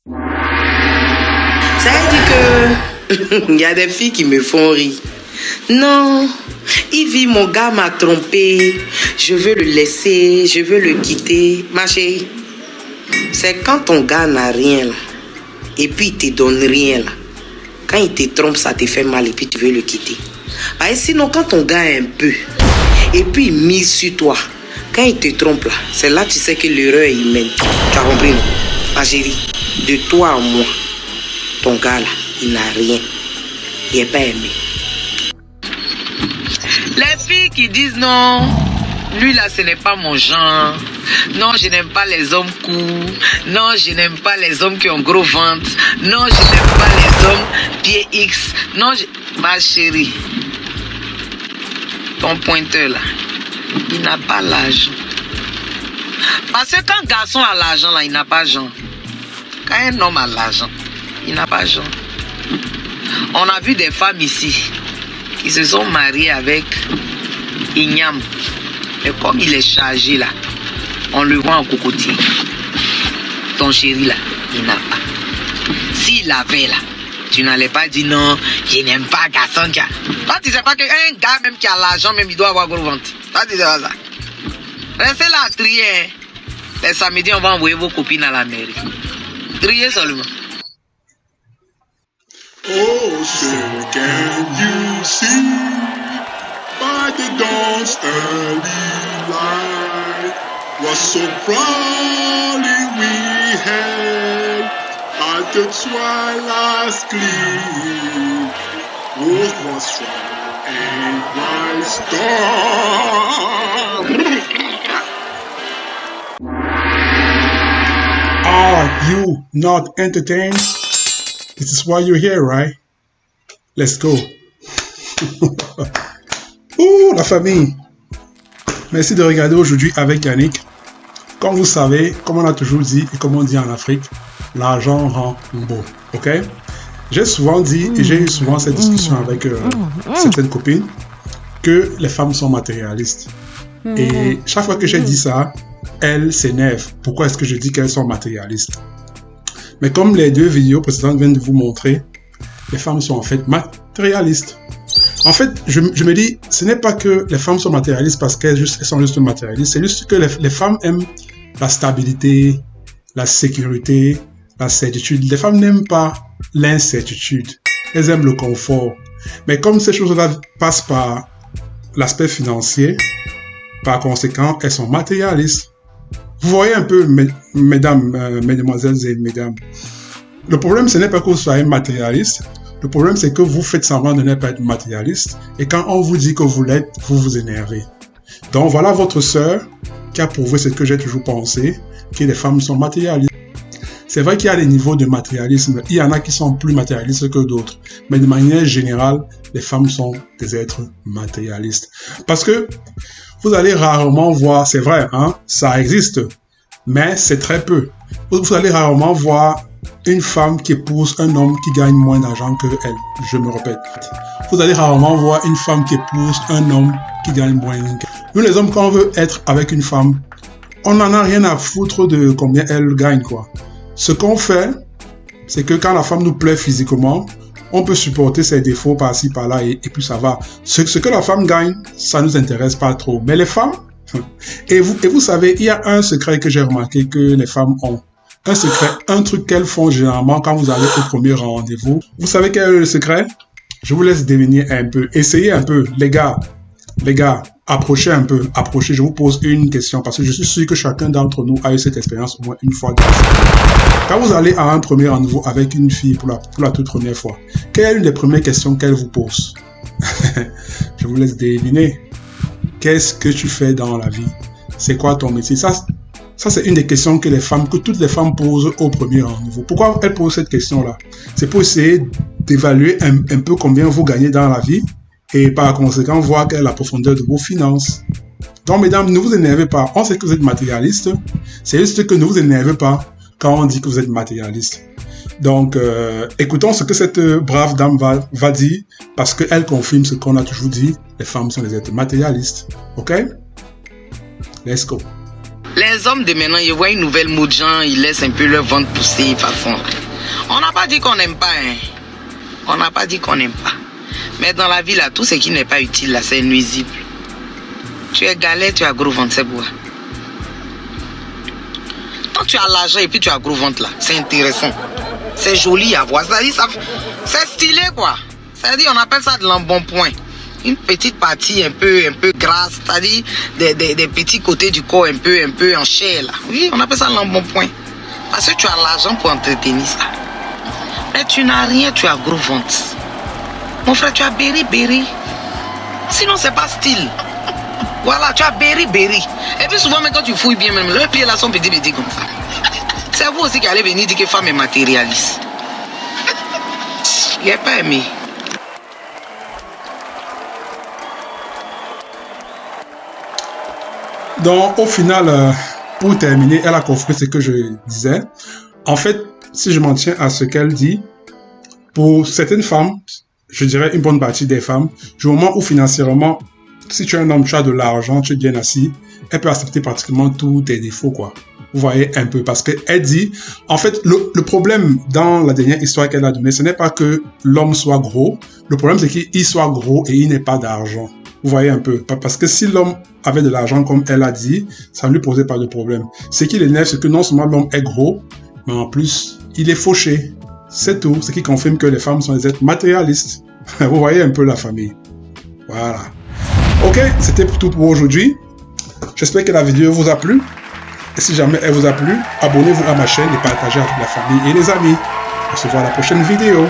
Ça veut dire que il y a des filles qui me font rire. Non, Yves, mon gars m'a trompé. Je veux le laisser, je veux le quitter. Ma chérie, c'est quand ton gars n'a rien là, et puis il te donne rien là. Quand il te trompe, ça te fait mal et puis tu veux le quitter. Et sinon, quand ton gars a un peu, et puis il mise sur toi, quand il te trompe là, c'est là que tu sais que l'erreur est humaine. Tu as compris, non? Ma chérie, de toi à moi, ton gars là, il n'a rien. Il n'est pas aimé. Les filles qui disent non, lui là ce n'est pas mon genre. Non, je n'aime pas les hommes courts. Non, je n'aime pas les hommes qui ont gros ventre. Non, je n'aime pas les hommes pieds X. Non, ma chérie, ton pointeur là, il n'a pas l'argent. Parce que quand un garçon a l'argent là, il n'a pas genre. Quand un homme a l'argent, il n'a pas genre. On a vu des femmes ici qui se sont mariées avec Ignam. Mais comme il est chargé là, on le voit en cocotier. Ton chéri là, il n'a pas. S'il avait là, tu n'allais pas dire non, je n'aime pas garçon qui a. Toi, tu sais pas qu'un gars même qui a l'argent, même il doit avoir gros ventre. Toi, tu sais pas ça. Restez là à trier. Hein. Les samedis, on va envoyer vos copines à la mairie. Triez seulement. Oh, sir, can you see by the dawn's early light what so proudly we had at the twilight's gleam? Both was strong and bright star. Are you not entertained? This is why you're here, right? Let's go. Ouh, la famille. Merci de regarder aujourd'hui avec Yannick. Comme vous savez, comme on a toujours dit et comme on dit en Afrique, l'argent rend beau. Ok? J'ai souvent dit et j'ai eu souvent cette discussion avec certaines copines que les femmes sont matérialistes. Et chaque fois que j'ai dit ça, elles s'énervent. Pourquoi est-ce que je dis qu'elles sont matérialistes? Mais comme les deux vidéos précédentes viennent de vous montrer, les femmes sont en fait matérialistes. En fait, je me dis, ce n'est pas que les femmes sont matérialistes parce qu'elles sont juste matérialistes, c'est juste que les femmes aiment la stabilité, la sécurité, la certitude. Les femmes n'aiment pas l'incertitude, elles aiment le confort. Mais comme ces choses-là passent par l'aspect financier, par conséquent, elles sont matérialistes. Vous voyez un peu, mesdames, mesdemoiselles et mesdames, le problème, ce n'est pas que vous soyez matérialiste. Le problème, c'est que vous faites semblant de ne pas être matérialiste. Et quand on vous dit que vous l'êtes, vous vous énervez. Donc, voilà votre sœur qui a prouvé ce que j'ai toujours pensé, que les femmes sont matérialistes. C'est vrai qu'il y a des niveaux de matérialisme. Il y en a qui sont plus matérialistes que d'autres. Mais de manière générale, les femmes sont des êtres matérialistes. Parce que vous allez rarement voir, c'est vrai, hein, ça existe, mais c'est très peu. Vous allez rarement voir une femme qui épouse un homme qui gagne moins d'argent que elle. Je me répète. Vous allez rarement voir une femme qui épouse un homme qui gagne moins qu'elle. Nous les hommes, quand on veut être avec une femme, on n'en a rien à foutre de combien elle gagne, quoi. Ce qu'on fait, c'est que quand la femme nous plaît physiquement, on peut supporter ses défauts par-ci, par-là, et puis ça va. Ce que la femme gagne, ça nous intéresse pas trop. Mais les femmes, et vous savez, il y a un secret que j'ai remarqué que les femmes ont. Un secret, un truc qu'elles font généralement quand vous allez au premier rendez-vous. Vous savez quel est le secret? Je vous laisse deviner un peu. Essayez un peu, les gars, approchez un peu, approchez. Je vous pose une question parce que je suis sûr que chacun d'entre nous a eu cette expérience au moins une fois dans sa vie. Quand vous allez à un premier rendez-vous avec une fille pour la toute première fois, quelle est une des premières questions qu'elle vous pose? Je vous laisse deviner. Qu'est-ce que tu fais dans la vie? C'est quoi ton métier? Ça c'est une des questions que toutes les femmes posent au premier rendez-vous. Pourquoi elles posent cette question-là? C'est pour essayer d'évaluer un peu combien vous gagnez dans la vie et par conséquent voir quelle est la profondeur de vos finances. Donc, mesdames, ne vous énervez pas. On sait que vous êtes matérialiste. C'est juste que ne vous énervez pas quand on dit que vous êtes matérialiste. Donc, écoutons ce que cette brave dame va dire parce qu'elle confirme ce qu'on a toujours dit. Les femmes sont des êtres matérialistes. OK? Let's go. Les hommes de maintenant, ils voient une nouvelle mode de gens, ils laissent un peu leur ventre pousser, façon. On n'a pas dit qu'on n'aime pas, hein. On n'a pas dit qu'on n'aime pas. Mais dans la vie, là, tout ce qui n'est pas utile, là, c'est nuisible. Tu es galère, tu as gros ventre, c'est quoi? Quand tu as l'argent et puis tu as gros ventre, là, c'est intéressant. C'est joli à voir. C'est-à-dire, c'est stylé, quoi. C'est-à-dire, on appelle ça de l'embonpoint. Une petite partie un peu grasse, c'est-à-dire des petits côtés du corps un peu en chair, là. Oui, on appelle ça l'embonpoint. Parce que tu as l'argent pour entretenir ça. Mais tu n'as rien, tu as gros ventre. Mon frère, tu as berry. Sinon, c'est pas style. Voilà, tu as berry. Et puis souvent, même quand tu fouilles bien, même leurs pieds là sont petits comme ça. C'est vous aussi qui allez venir dire que femme est matérialiste. Il n'est pas aimé. Donc, au final, pour terminer, elle a confirmé ce que je disais. En fait, si je m'en tiens à ce qu'elle dit, pour certaines femmes, je dirais une bonne partie des femmes, du moment où financièrement, si tu es un homme, tu as de l'argent, tu es bien assis, elle peut accepter pratiquement tous tes défauts, quoi. Vous voyez un peu, parce qu'elle dit, en fait, le problème dans la dernière histoire qu'elle a donnée, ce n'est pas que l'homme soit gros, le problème c'est qu'il soit gros et il n'ait pas d'argent. Vous voyez un peu, parce que si l'homme avait de l'argent comme elle a dit, ça ne lui posait pas de problème. Ce qui l'énerve, c'est que non seulement l'homme est gros, mais en plus, il est fauché. C'est tout, ce qui confirme que les femmes sont des êtres matérialistes. Vous voyez un peu la famille. Voilà. Ok, c'était tout pour aujourd'hui. J'espère que la vidéo vous a plu. Et si jamais elle vous a plu, abonnez-vous à ma chaîne et partagez avec la famille et les amis. On se voit à la prochaine vidéo.